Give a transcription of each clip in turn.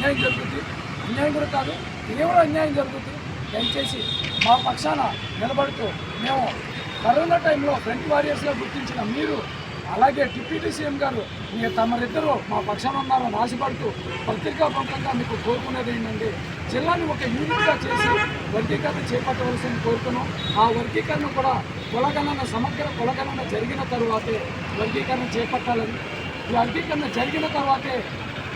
అన్యాయం జరుగుతుంది. అన్యాయం కూడా కాదు, తీవ్ర అన్యాయం జరుగుతుంది. దయచేసి మా పక్షాన నిలబడుతూ మేము కరోనా టైంలో ఫ్రంట్ వారియర్స్గా గుర్తించిన మీరు, అలాగే డిప్యూటీ సీఎం గారు మీరు తమరిద్దరూ మా పక్షాన ఉన్నారని ఆశపడుతూ పత్రికాపూర్వకంగా మీకు కోరుకునేది ఏంటంటే, జిల్లాని ఒక యూనిట్గా చేసి వర్గీకరణ చేపట్టవలసింది కోరుకున్నాం. ఆ వర్గీకరణ కూడా కులగణన, సమగ్ర కులగణన జరిగిన తరువాతే వర్గీకరణ చేపట్టాలని, ఈ వర్గీకరణ జరిగిన తర్వాతే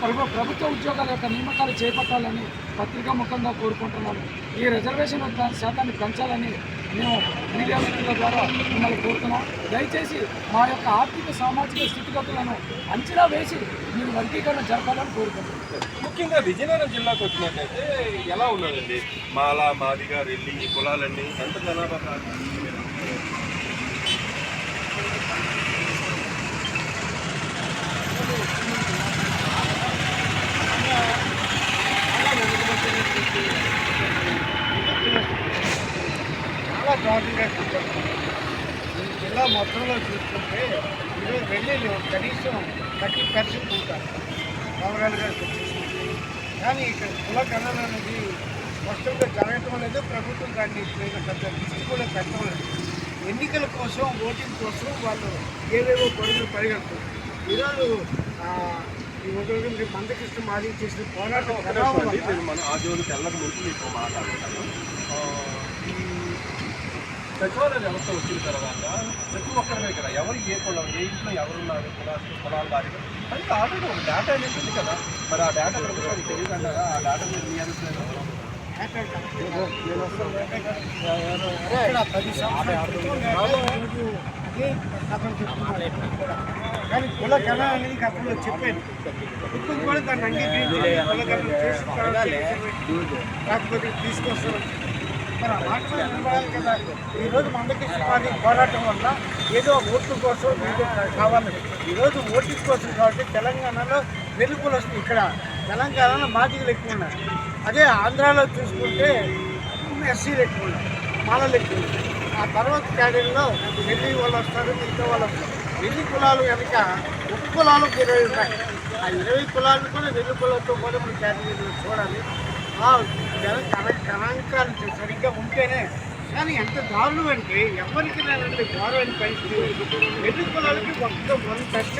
ప్రభుత్వ ఉద్యోగాల యొక్క నియామకాలు చేపట్టాలని పత్రికా ముఖంగా కోరుకుంటున్నాను. ఈ రిజర్వేషన్ శాతాన్ని పెంచాలని మేము మీడియా మిత్రుల ద్వారా మిమ్మల్ని కోరుతున్నాం. దయచేసి మా యొక్క ఆర్థిక సామాజిక స్థితిగతులను అంచనా వేసి మీరు వర్గీకరణ జరపాలని కోరుకుంటున్నాం. ముఖ్యంగా విజయనగరం జిల్లాకు వచ్చినట్లయితే ఎలా ఉన్నదండి? మాల, మాదిగ, రెల్లి ఈ కులాలన్నీ ఎంత జనాభా కాదు? చాలా దారుణంగా చూస్తున్నాం. ఈ జిల్లా మొత్తంలో చూసుకుంటే ఈరోజు వెళ్ళి కనీసం 30% ఉంటారు ఓవరాల్గా చూసుకుంటే. కానీ ఇక్కడ కుల గణన అనేది స్పష్టంగా జరగటం లేదు. ప్రభుత్వం దాన్ని పెద్ద దృష్టి కూడా పెట్టడం లేదు. ఎన్నికల కోసం, ఓటింగ్ కోసం వాళ్ళు ఏవేవో పరుగులు పరిగెడుతున్నారు. ఈరోజు ఈ ఉదయం మందకృష్ణ మాది చేసిన పోరాటం మన ఆ జోలికి వెళ్ళక ముందు మీకు మాట్లాడుతాను. ఈ సచివాలయ వ్యవస్థ వచ్చిన తర్వాత ప్రతి ఒక్కరి దగ్గర ఎవరు ఏ కులం, ఏ ఇంట్లో ఎవరున్నారు, కులాల వారిగా అది ఆల్రెడీ ఒక డేటా అనేది ఉంది కదా. మరి ఆ డేటా ప్రభుత్వం తెలియదంటారా? ఆ డేటా మీరు మీ అనుసరిస్తున్నారు. కానీ కుల గణన అనేది గతంలో చెప్పాను. ఇప్పుడు కూడా దాన్ని అంగీకరించి కుల గణన కాకపోతే తీసుకొస్తారు. మరి ఆ మాట నిలబడాలి కదా. ఈరోజు మందకృష్ణ మాది పోరాటం వల్ల ఏదో ఓట్ల కోసం ఏదో కావాలి. ఈరోజు ఓటింగ్ కోసం కాబట్టి తెలంగాణలో వెలుగులు వస్తుంది. ఇక్కడ తెలంగాణలో మాదిగలు ఎక్కువ ఉన్నారు. అదే ఆంధ్రాలో చూసుకుంటే ఎస్సీలు ఎక్కువ ఉన్నారు, మాలలు ఎక్కువ ఉన్నారు. ఆ తర్వాత క్యాడర్లో వెల్లి వాళ్ళు వస్తారు, మిగతా వాళ్ళు వస్తారు. వెల్లి కులాలు కనుక ఉప కులాలు 20 ఉన్నాయి. ఆ 20 కులాలను కూడా వెల్లి కులాలతో కూడా మన క్యాటగిరీలో చూడాలి. ఆ గణాంకాలు సరిగ్గా ఉంటేనే. కానీ ఎంత దారుణం అంటే ఎవరికి గౌరవం పరిస్థితి వెల్లి కులాలకి 1%